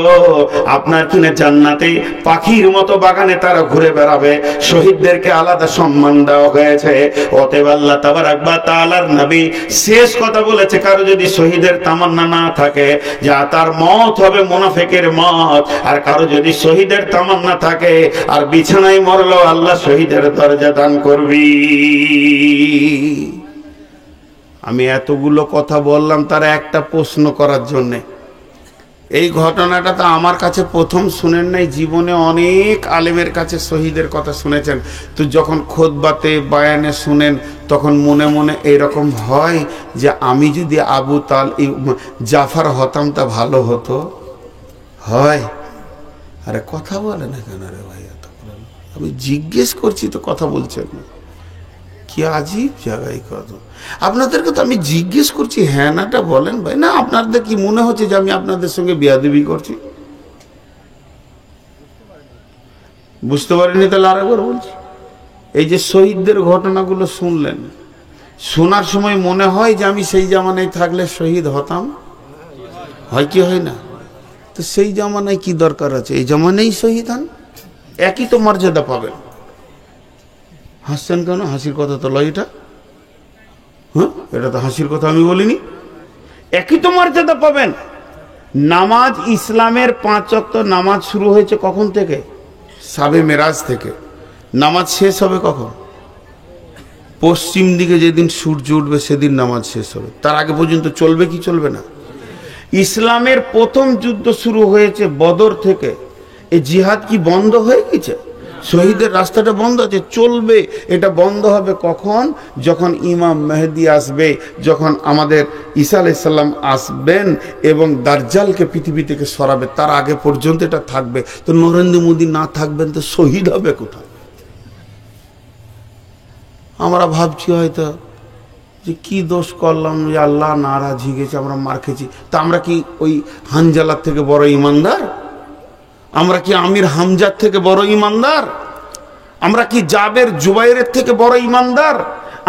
আপনার কিনে জান্নাতে পাখির মতো বাগানে তারা ঘুরে বেড়াবে। শহীদদেরকে আলাদা সম্মান দেওয়া হয়েছে। অতএব আল্লাহ তাবারাক ওয়া তাআলার নবী শেষ কথা বলেছে, কারো যদি শহীদের তামান্না না থাকে, যা তার মত হবে মুনাফিকের মত। আর কারো যদি শহীদের তামান্না থাকে আর বিছানায় মরলো, আল্লাহ শহীদের দরজা দান করবি। আমি এতগুলো কথা বললাম তার একটা প্রশ্ন করার জন্যে। এই ঘটনাটা তো আমার কাছে প্রথম শুনেন নাই, জীবনে অনেক আলেমের কাছে শহীদের কথা শুনেছেন। তো যখন খুতবাতে বয়ানে শুনেন, তখন মনে মনে এরকম হয় যে আমি যদি আবু জাফর হতাম তা ভালো হতো। হয়? আরে কথা বলে না কেন রে ভাই? আমি জিজ্ঞেস করছি তো কথা বলছেন না, কি আজীব জায়গায় কত। আপনাদেরকে তো আমি জিজ্ঞেস করছি, হ্যাঁ নাটা বলেন ভাই। না আপনাদের কি মনে হচ্ছে যে আমি আপনাদের সঙ্গে বেয়াদবি করছি? বুঝতে পারিনি? তাহলে আরেকবার বলছি, এই যে শহীদদের ঘটনাগুলো শুনলেন, শোনার সময় মনে হয় যে আমি সেই জামানায় থাকলে শহীদ হতাম। হয় কি হয় না? তো সেই জামানায় কি দরকার আছে? এই জামানায় শহীদ হন, একই তো মর্যাদা পাবেন। হাসছেন কেন? হাসির কথা তো লয় এটা। হ্যাঁ, এটা তো হাসির কথা আমি বলিনি। একই তো মর্যাদা পাবেন। নামাজ, ইসলামের 5 ওয়াক্ত নামাজ শুরু হয়েছে কখন থেকে? শাবে মেরাজ থেকে। নামাজ শেষ হবে কখন? পশ্চিম দিকে যেদিন সূর্য উঠবে সেদিন নামাজ শেষ হবে। তার আগে পর্যন্ত চলবে কি চলবে না? ইসলামের প্রথম যুদ্ধ শুরু হয়েছে বদর থেকে। এই জিহাদ কি বন্ধ হয়ে গেছে? শহীদের রাস্তাটা বন্ধ আছে, চলবে। এটা বন্ধ হবে কখন? যখন ইমাম মেহেদি আসবে, যখন আমাদের ঈসা আলাইহিস সালাম আসবেন এবং দাজ্জালকে পৃথিবী থেকে সরাবে। তার আগে পর্যন্ত এটা থাকবে। তো নরেন্দ্র মোদী না থাকবেন তো শহীদ হবে কোথায়? আমরা ভাবছি হয়তো যে কি দোষ করলাম যে আল্লাহ নারাজ হয়ে গেছে, আমরা মার খেয়েছি। তা আমরা কি ওই হানজালার থেকে বড় ইমানদার? আমরা কি আমির হামজার থেকে বড় ইমানদার? আমরা কি জাবের জুবাইরের থেকে বড় ইমানদার?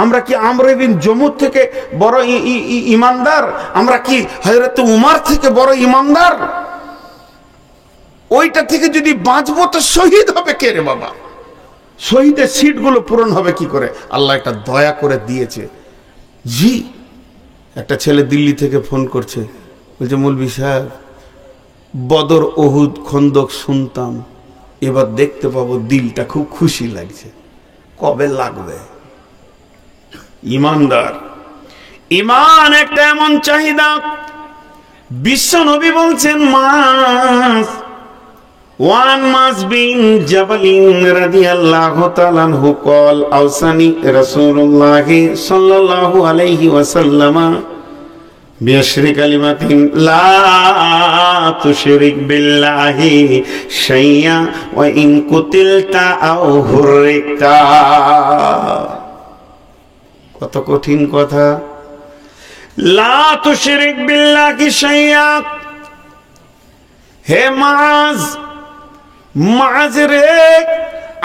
আমরা কি আমর বিন জমুর থেকে বড় ইমানদার? আমরা কি হযরত উমর থেকে বড় ইমানদার? ওইটা থেকে যদি বাঁচবো তো শহীদ হবে কে রে বাবা? শহীদের সিটগুলো পূরণ হবে কি করে? আল্লাহ একটা দয়া করে দিয়েছে। জি, একটা ছেলে দিল্লি থেকে ফোন করছে, বলছে মৌলভী সাহেব, বদর, ওহুদ, খন্দক শুনতাম, এবার দেখতে পাবো, দিলটা খুব খুশি লাগছে। কবে লাগবে? ইমানদার, ইমান একটা এমন চাহিদা, বিশ্ব নবী বলছেন one must be in Jabalin radiyallahu ta'ala anhu qala awsani Rasulullah sallallahu alayhi wa sallam bi ashri kalimatin la tushrik billahi shay'a wa in qutilta aw hurrikta। কত কঠিন কথা! লা তুশরিক বিল্লাহি শাইআ। হে মাজ রে,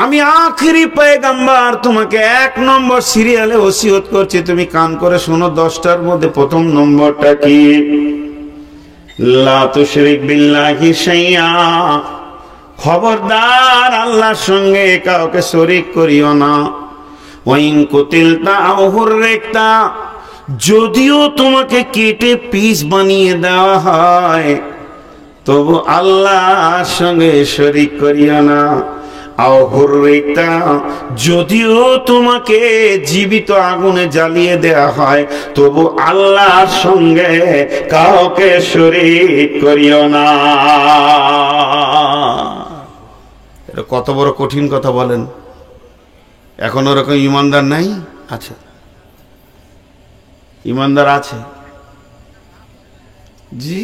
আমি আখেরি পয়গম্বর, তোমাকে 1 নম্বর সিরিয়ালে ওসিয়ত করছি, তুমি কান করে শোনো। 10টার মধ্যে প্রথম নম্বরটা কি? লা তুশরিক বিল্লাহি শাইআ। খবরদার, আল্লাহর সঙ্গে কাউকে শরীক করিও না। ওয়া ইন কুতিলতা আও হুররিকতা, যদিও তোমাকে কেটে পিস বানিয়ে দেওয়া হয় তবু আল্লাহর সঙ্গে শরীক করিও না। আও হুররিকতা, যদিও তোমাকে জীবিত আগুনে জ্বালিয়ে দেওয়া হয় তবু আল্লাহর সঙ্গে কাউকে শরীক করিও না। এটা কত বড় কঠিন কথা বলেন! এখন ওরকম ইমানদার নাই? আচ্ছা, ইমানদার আছে। জি,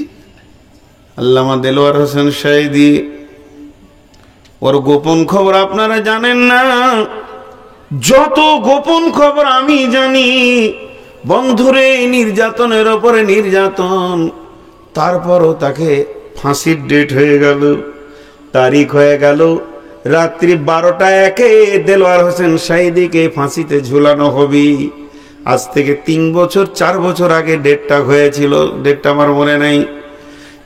আল্লামা দেলোয়ার হোসেন শাহিদি, ওর গোপন খবর আপনারা জানেন না। যত গোপন খবর আমি জানি, বন্ধুরে, নির্যাতনের ওপরে নির্যাতন, তারপরও তাকে ফাঁসির ডেট হয়ে গেল, তারিখ হয়ে গেল। রাত্রি 12টা 1 দেলোয়ার হোসেন শাহিদিকে ফাঁসিতে ঝুলানো হবে। আজ থেকে 3 বছর 4 বছর আগে ডেটটা হয়েছিল, ডেটটা আমার মনে নাই।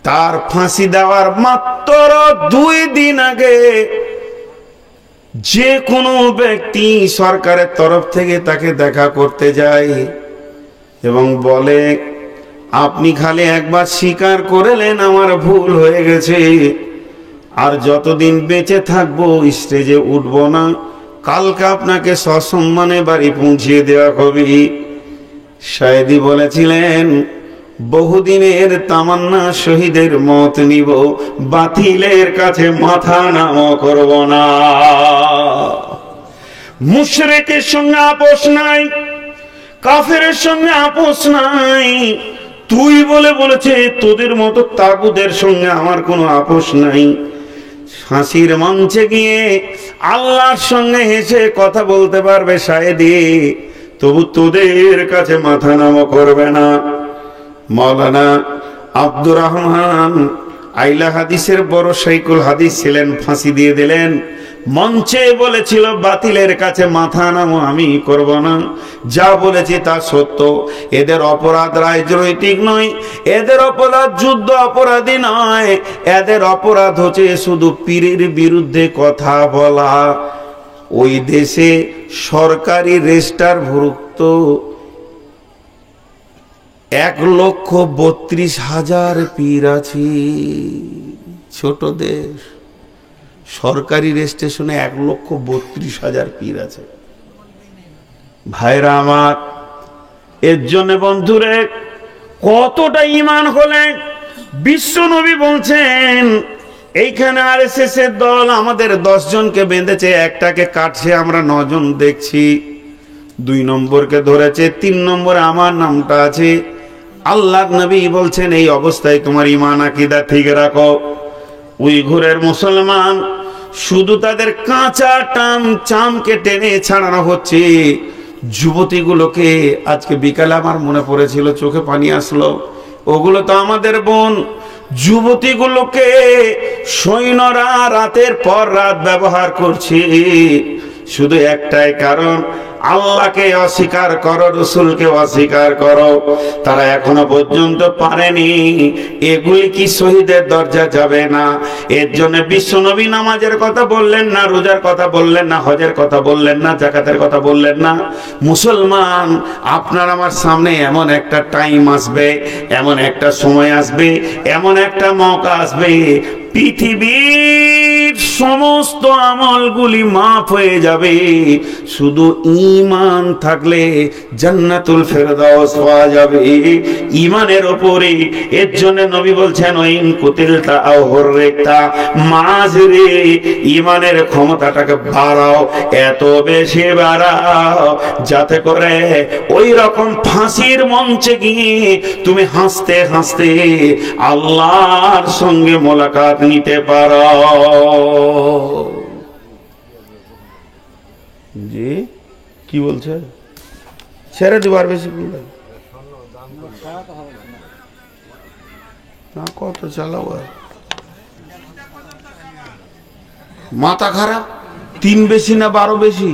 তার ফাঁসি দেওয়ার মাত্র 2 দিন আগে যে কোনো ব্যক্তি সরকারের তরফ থেকে তাকে দেখা করতে যায় এবং বলে, আপনি খালি একবার স্বীকার করলেন আমার ভুল হয়ে গেছে, আর যতদিন বেঁচে থাকবো স্টেজে উঠবো না, কালকে আপনাকে সসম্মানে বাড়ি পৌঁছিয়ে দেওয়া হবে। শাহেদি বলেছিলেন, বহুদিনের তামান্না, শহীদের মত নিব, বাতিলের কাছে মাথা নত করব না। মুশরিকের সঙ্গে আপোষ নাই, কাফেরের সঙ্গে আপোষ নাই। তুই বলেছে তোদের মতো তাগুদের সঙ্গে আমার কোনো আপোষ নাই। ফাঁসির মঞ্চে গিয়ে আল্লাহর সঙ্গে হেসে কথা বলতে পারবে শাহেদি, তবু তোদের কাছে মাথা নত করবে না। মাওলানা আব্দুর রহমান আইলা হাদিসের বড় শাইখুল হাদিস ছিলেন, ফাঁসি দিয়ে দিলেন। মঞ্চে বলেছিল, বাতিলের কাছে মাথা নামো, আমি করব না, যা বলেছি তা সত্য। এদের অপরাধ রাজনৈতিক নয়, এদের অপরাধ যুদ্ধ অপরাধী নয়, এদের অপরাধ হচ্ছে শুধু পীরের বিরুদ্ধে কথা বলা। ওই দেশে সরকারি রেজিস্টার ভুক্ত 1,32,000 পীর আছে। ছোট দেশ, সরকারি রেজিস্ট্রেশনে 1,32,000 পীর আছে। ভাইরা আমার, এর জন্য বন্ধুরে কতটা ঈমান হলে বিশ্ব নবী বলছেন, এইখানে আরএসএস এর দল আমাদের 10 জনকে বেঁধেছে, একটাকে কাটছে, আমরা 9 জন দেখছি। 2 নম্বরকে ধরেছে, 3 নম্বরে আমার নামটা আছে। আল্লাহর নবী বলছেন, এই অবস্থায় তোমার ঈমান আকীদা ঠিক রাখো। উইঘুরের মুসলমান শুধু তাদের কাঁচা চামকে টেনে ছাড়ানো হচ্ছে। যুবতীগুলোকে আজকে বিকালে আমার মনে পড়েছিল, চোখে পানি আসলো, ওগুলো তো আমাদের বোন। যুবতীগুলোকে সৈন্যরা রাতের পর রাত ব্যবহার করছে, শুধু একটাই কারণ, আল্লাহকে অস্বীকার করো, রসুলকে অস্বীকার করো। তারা এখনো পর্যন্ত পারেনি। এগুলি কি শহীদের দরজা যাবে না? এর জন্য বিশ্বনবী নামাজের কথা বললেন না, রোজার কথা বললেন না, হজের কথা বললেন না, যাকাতের কথা বললেন না। মুসলমান, আপনার আমার সামনে এমন একটা টাইম আসবে, এমন একটা সময় আসবে, এমন একটা মৌকা আসবে, পৃথিবীর সমস্ত আমলগুলি মাফ হয়ে যাবে, শুধু ঈমান থাকলে জান্নাতুল ফেরদাউস পাওয়া যাবে ঈমানের উপরে। এর জন্য নবী বলছেন, ওইন কুতিলতা আও হুররিতা, মাঝরে ঈমানের ক্ষমতাটাকে বাড়াও, এত বেশি বাড়াও যাতে করে ওই রকম ফাঁসির মঞ্চে গিয়ে তুমি হাসতে হাসতে আল্লাহর সঙ্গে মোলাকাত নিতে পারো। জি কি বলছে? ছেড়ে দেবার বেশি না, কত চালাও, মাথা খারাপ। 3 বেশি না 12 বেশি?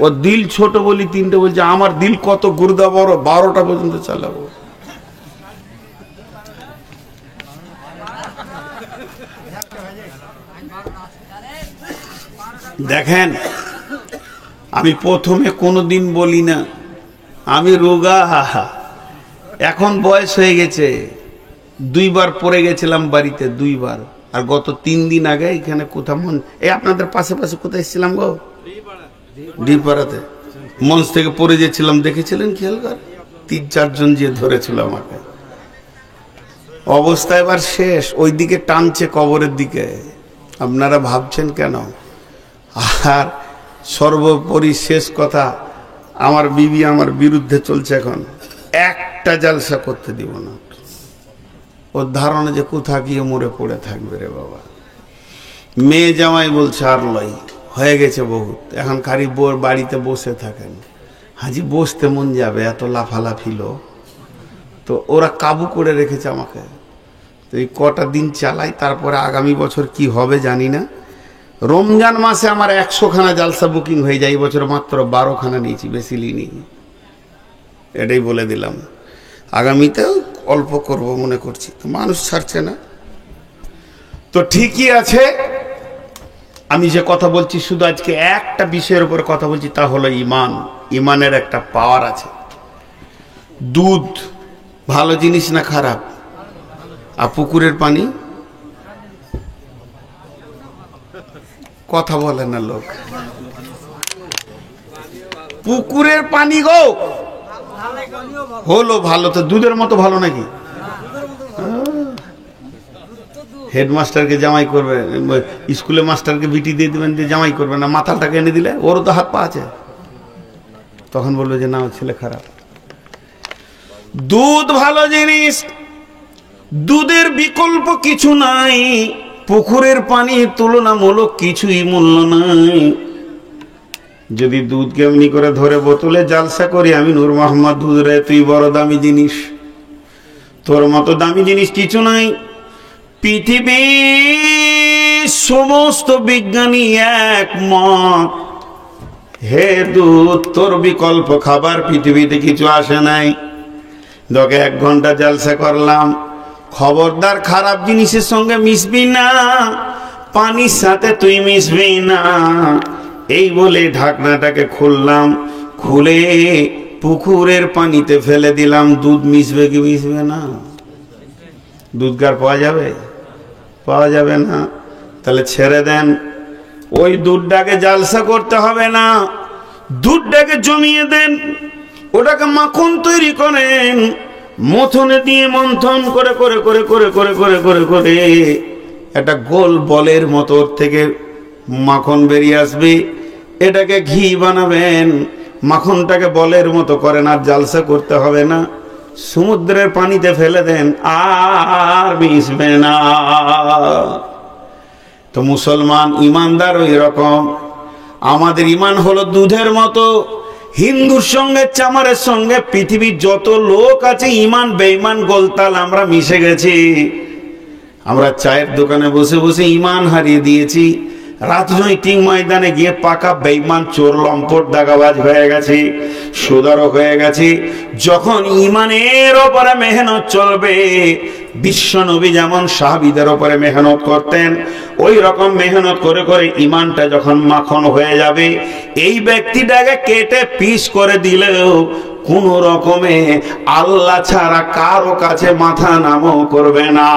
ও দিল ছোট বলি 3টে বলছে, আমার দিল কত গুর্দা বড়, 12টা পর্যন্ত চালাবো। দেখেন, আমি প্রথমে কোনোদিন বলি না আমি রোগা, এখন বয়স হয়ে গেছে। 2 বার পড়ে গেছিলাম বাড়িতে, 2 বার। আর গত 3 দিন আগে এখানে কোথাও আপনাদের পাশে পাশে কোথায় এসেছিলাম গো, ডিপাড়াতে মঞ্চ থেকে পড়ে গেছিলাম, দেখেছিলেন খেয়াল করে? 3-4 জন যে ধরেছিল আমাকে। অবস্থা এবার শেষ, ওই দিকে টানছে কবরের দিকে। আপনারা ভাবছেন কেন? আর সর্বোপরি শেষ কথা, আমার বিবি আমার বিরুদ্ধে চলছে এখন, একটা জালসা করতে দিব না। ওর ধারণা যে কোথা গিয়ে মরে পড়ে থাকবে রে বাবা। মেয়ে জামাই বলছে আর লয়, হয়ে গেছে বহুত, এখন খালি বোর বাড়িতে বসে থাকেন। হাজি বসতে মন যাবে, এত লাফালাফিল। তো ওরা কাবু করে রেখেছে আমাকে। তো এই কটা দিন চালাই, তারপরে আগামী বছর কি হবে জানি না। রমজান মাসে আমার 100খানা জালসা বুকিং হয়ে যায়, এই বছর মাত্র 12খানা নিয়েছি, বেশি লিনি। এটাই বলে দিলাম, আগামীতেও অল্প করব মনে করছি, তো মানুষ ছাড়ছে না। তো ঠিকই আছে, আমি যে কথা বলছি শুধু আজকে একটা বিষয়ের উপর কথা বলছি, তা হলো ঈমান। ঈমানের একটা পাওয়ার আছে। দুধ ভালো জিনিস না খারাপ? আর পুকুরের পানি? কথা বলে না লোক। পুকুরের পানি গো হলো ভালো, তো দুধের মতো ভালো নাকি? হেডমাস্টারকে জামাই করবে, স্কুলে মাস্টারকে বিটি দিয়ে দিবেন, যে জামাই করবে না, মাথাটাকে এনে দিলে ওরও তো হাত পা আছে, তখন বলবে যে না ছেলে খারাপ। দুধ ভালো জিনিস, দুধের বিকল্প কিছু নাই। পুকুরের পানির তুলনামূলক কিছুই মূল্য নাই। যদি দুধকে এমনি করে ধরে বোতলে জালসা করি, আমি নূর মোহাম্মদ দুধ রে, তুই বড় দামি জিনিস, তোর মতো দামি জিনিস কিছু নাই। পৃথিবীর সমস্ত বিজ্ঞানী একমত, হে দুধ, তোর বিকল্প খাবার পৃথিবীতে কিছু আসে নাই। তোকে 1 ঘন্টা জালসা করলাম, খবরদার খারাপ জিনিসের সঙ্গে মিশবি না, পানির সাথে তুই মিশবি না। এই বলে ঢাকনাটাকে খুললাম, খুলে পুকুরের পানিতে ফেলে দিলাম। দুধ মিশবে কি মিশবে না? দুধ কার পাওয়া যাবে? পাওয়া যাবে না। তাহলে ছেড়ে দেন, ওই দুধটাকে জালসা করতে হবে না, দুধটাকে জমিয়ে দেন, ওটাকে মাখন তৈরি করেন, মথনে দিয়ে মন্থন করে করে করে করে করে করে করে করে একটা গোল বলের মতো ওর থেকে মাখন বেরিয়ে আসবে। এটাকে ঘি বানাবেন, মাখনটাকে বলের মতো করেন, আর জালসা করতে হবে না। সমুদ্রের পানিতে ফেলে দেন, আর মিশবে না। তো মুসলমান ইমানদার ওই রকম। আমাদের ইমান হলো দুধের মতো। হিন্দুর সঙ্গে চামারের সঙ্গে পৃথিবীর যত লোক আছে, ইমান বেঈমান গোলতাল আমরা মিশে গেছি। আমরা চায়ের দোকানে বসে বসে ইমান হারিয়ে দিয়েছি, রাজনৈতিক ময়দানে গিয়ে পাকা বেঈমান, চোর, লম্পট, দাগাবাজ হয়ে গেছে, সুদারক হয়ে গেছে। যখন ইমানের ওপরে মেহনত চলবে, বিশ্ব নবী যেমন সাহাবীদের ওপরে মেহনত করতেন, ওই রকম মেহনত করে করে ইমানটা যখন মাখন হয়ে যাবে, এই ব্যক্তিটাকে কেটে পিস করে দিলেও কোন রকমে আল্লাহ ছাড়া কারো কাছে মাথা নামও করবে না।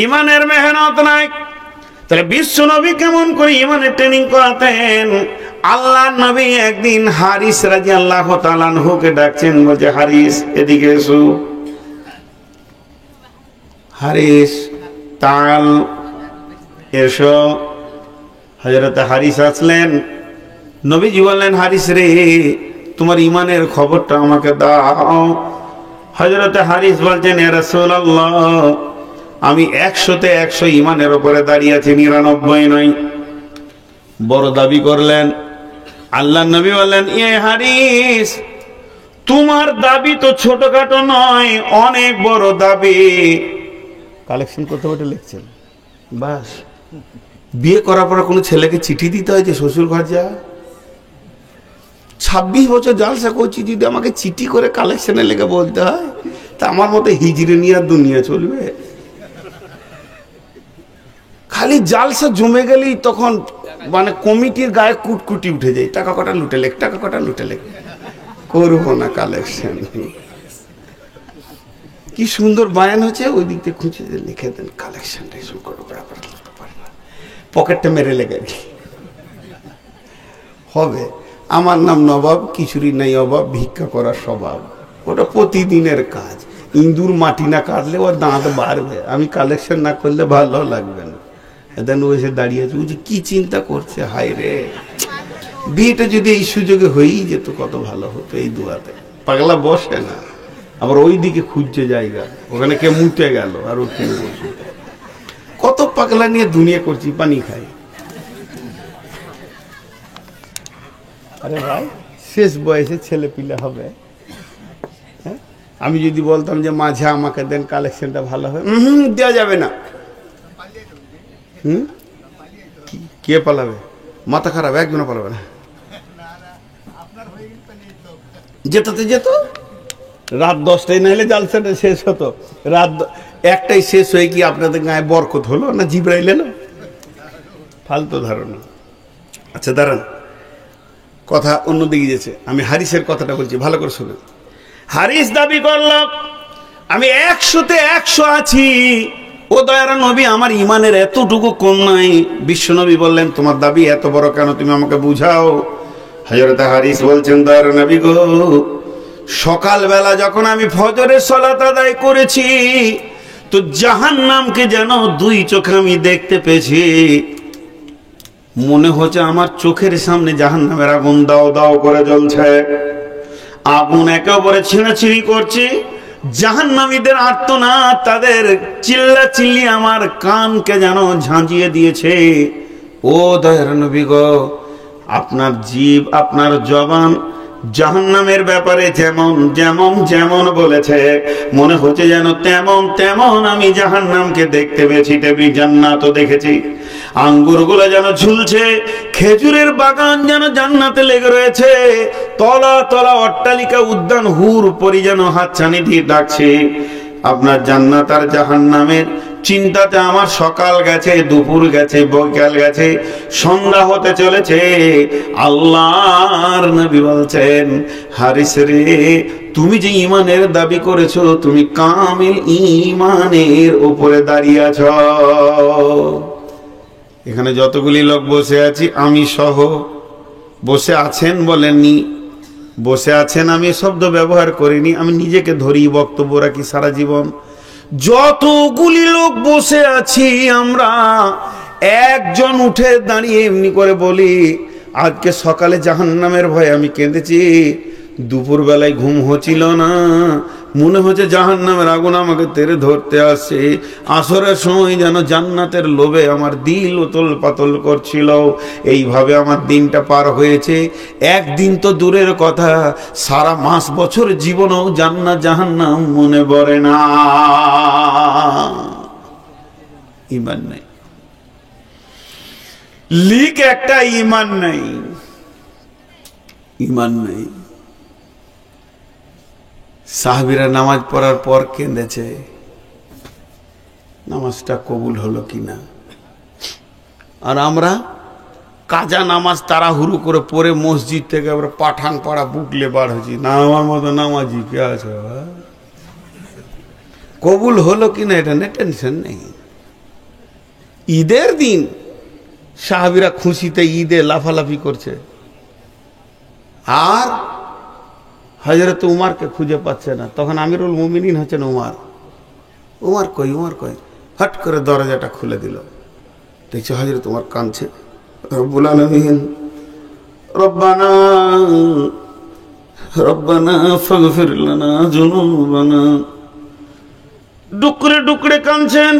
ইমানের মেহনত নাই। তাহলে বিশ্ব নবী কেমন করে ইমানের ট্রেনিং করাতেন? আল্লাহ নবী একদিন হারিস রাদিয়াল্লাহু তাআলা আনহুকে ডাকছেন, বলছে, হারিস এদিকে এসো। হারিস তাল, এসো। হযরত হারিস আসলেন। নবীজি বললেন, হারিস রে, তোমার ইমানের খবরটা আমাকে দাও। হযরত হারিস বলছেন, ইয়া রাসূলুল্লাহ, আমি 100-তে 100 ইমানের উপরে দাঁড়িয়ে আছি, 99 নয়। বড় দাবি করলেন। আল্লাহ নবী বললেন, এ হারিস, তোমার দাবি তো ছোটখাটো নয়, অনেক বড় দাবি। কালেকশন করতে বসে লিখছেন। বাস, বিয়ে করার পর কোনো ছেলেকে চিঠি দিতে হয় যে শ্বশুর ঘর যা? 26 বছর জালসা করছি, যদি আমাকে চিঠি করে কালেকশনে লেগে বলতে হয়, তা আমার মতো হিজড়ে নিয়ে আর দুনিয়া চলবে? খালি জালসা জমে গেলেই তখন মানে কমিটির গায়ে কুটকুটি উঠে যায়, টাকা কটা লুটে লেখ, টাকা কটা লুটে লেখ। করবো না কালেকশন। কি সুন্দর বায়ান হচ্ছে, ওই দিক থেকে খুঁজে লিখে দেন কালেকশনটা শুরু করবো, পকেটটা মেরে লেগে হবে। আমার নাম নবাব, কিছুরই নাই অভাব, ভিক্ষা করার স্বভাব। ওটা প্রতিদিনের কাজ। ইন্দুর মাটি না কাটলে ওর দাঁত বাড়বে, আমি কালেকশন না করলে ভালো লাগবে না। এদিন ও এসে দাঁড়িয়ে আছে, বুঝি কি চিন্তা করছে, হায় রে, বিয়েটা যদি এই সুযোগে হয়েই যেত কত ভালো হতো। এই দুয়াতে পাগলা বসে না, আবার ওই দিকে খুঁজছে জায়গা, ওখানে কে মুতে গেল আর ওখানে বসে। কত পাগলা নিয়ে দুনিয়া করছি, পানি খাই। আরে ভাই, শেষ বয়সে ছেলে পিলে হবে। হ্যাঁ, আমি যদি বলতাম যে মাঝে আমাকে দেন, কালেকশনটা ভালো হবে, দেওয়া যাবে না। কে পালাবে? মাথা খারাপ, একজনও পালাবে না। যেতে যেত রাত 10টায়, না হলে জালসাটা শেষ হতো রাত 1টায়। শেষ হয়ে কি আপনাদের গায়ে বরকত হলো না জিবরাইল এলো? ফালতু ধারণা। আচ্ছা দাঁড়ান, কথা অন্যদিকে গেছে। আমি হারিসের কথাটা বলছি, ভালো করে শুনুন। হারিস দাবি করল, আমি 100-তে 100 আছি। ও দয়ার নবী, আমার ইমানের এতটুকু কম নাই। বিশ্ব নবী বললেন, তোমার দাবি এত বড় কেন, তুমি আমাকে বুঝাও। হযরত হারিস বলছেন, দয়ার নবী গো, সকালবেলা যখন আমি ফজরের সালাত আদায় করেছি, তো জাহান্নামকে যেন 2 চোখে আমি দেখতে পেয়েছি। মনে হচ্ছে আমার চোখের সামনে জাহান্নামের আগুন দাও দাও করে জ্বলছে। আগুন একে অপরে ছিঁড়াছিঁড়ি করছে। জাহান্নামীদের আর্তনাদ, তাদের চিল্লা চিল্লি আমার কানকে যেন ঝাঁঝিয়ে দিয়েছে। ও দয়ার নবী গো, আপনার জিভ, আপনার জবান জাহান্নামের ব্যাপারে যেমন যেমন যেমন বলেছে, মনে হচ্ছে যেন তেমন তেমন আমি জাহান্নামকে দেখতে পেয়েছি। টেবি জান্নাতও দেখেছি, আঙ্গুরগুলো যেন ঝুলছে, খেজুরের বাগান যেন জান্নাতে লেগে রয়েছে, তলা তলা অট্টালিকা, উদ্যান, হুর পরি যেন হাতছানি দিয়ে ডাকছে। আপনার জান্নাত আর জাহান্নামের চিন্তাতে আমার সকাল গেছে, দুপুর গেছে, বৈকাল গেছে, সন্ধ্যা হতে চলেছে। আল্লাহর নবী বলছেন, হারিস রে, তুমি যে ইমানের দাবি করেছো, তুমি কামিল ইমানের উপরে দাঁড়িয়ে আছো। এখানে যতগুলি লোক বসে আছি, আমি সহ, বসে আছেন বলেননি, বসে আছেন আমি শব্দ ব্যবহার করিনি, আমি নিজেকে ধরি বক্তব্য রাখি সারা জীবন। যতগুলি লোক বসে আছি আমরা, একজন উঠে দাঁড়িয়ে এমনি করে বলি, আজকে সকালে জাহান্নামের ভয়ে আমি কেঁদেছি, দুপুর বেলায় ঘুম হচ্ছিল না, মনে হচ্ছে জাহান্নামের আগুন আমাকে তেড়ে ধরতে আসছে, আসরের সময় যেন জান্নাতের লোভে আমার দিল উতল পাতল করছিল। এইভাবে আমার দিনটা পার হয়েছে। একদিন তো দূরের কথা, সারা মাস বছর জীবনেও জান্নাত জাহান্নাম মনে পড়ে না। ঈমান নেই। লিক একটা, ঈমান নাই, ঈমান নাই। সাহাবীরা নামাজ পড়ার পর কেঁদেছে, নামাজটা কবুল হলো কিনা। আর আমরা কাজা নামাজ তাড়াহুড়ো করে পড়ে মসজিদ থেকে আমরা পাঠান পাড়া বুকলে বার হয়েছি, না আমার মতো নামাজি কে আছে, কবুল হলো কিনা এটা নিয়ে টেনশন নেই। ঈদের দিন সাহাবীরা খুশিতে ঈদে লাফালাফি করছে, আর হযরত উমারকে খুঁজে পাচ্ছে না। তখন আমিরুল মুমিনিন হচ্ছেন উমার। উমার কই, উমার কই? হট করে দরজাটা খুলে দিল, দেখছে হযরত উমার কাঁদছে। রব্বুল আলামিন, রব্বানা রব্বানা ফাগফির লানা যুনুবানা, ডুকরে ডুকরে কাঁদছেন।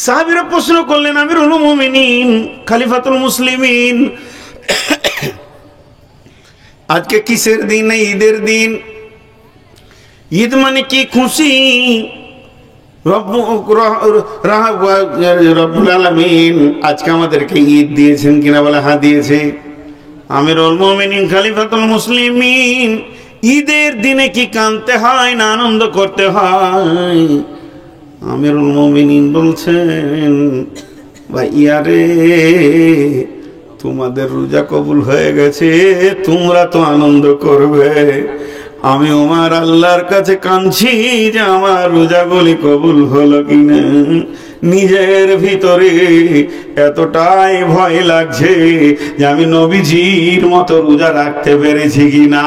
সাহাবীরা প্রশ্ন করলেন, আমিরুল মুমিনিন, খলিফাতুল মুসলিমিন, আজকে কিসের দিন? ঈদের দিন। ঈদ মানে কি? খুশি। রব্বুল আলামিন আজকে আমাদেরকে ঈদ দিয়েছেন কিনা? বলে হ্যাঁ দিয়েছে। আমিরুল মুমিনিন, খলিফাতুল মুসলিমিন, ঈদের দিনে কি কাঁদতে হয় না আনন্দ করতে হয়? আমিরুল মুমিনিন বলছেন, ভাইয়া রে, তোমাদের রোজা কবুল হয়ে গেছে, তোমরা তো আনন্দ করবে। আমি ওমার আল্লাহর কাছে কাঁদছি যে আমার রোজাগুলি কবুল হলো কিনা। নিজের ভিতরে এতটাই ভয় লাগছে যে আমি নবীজির মতো রোজা রাখতে পেরেছি কিনা।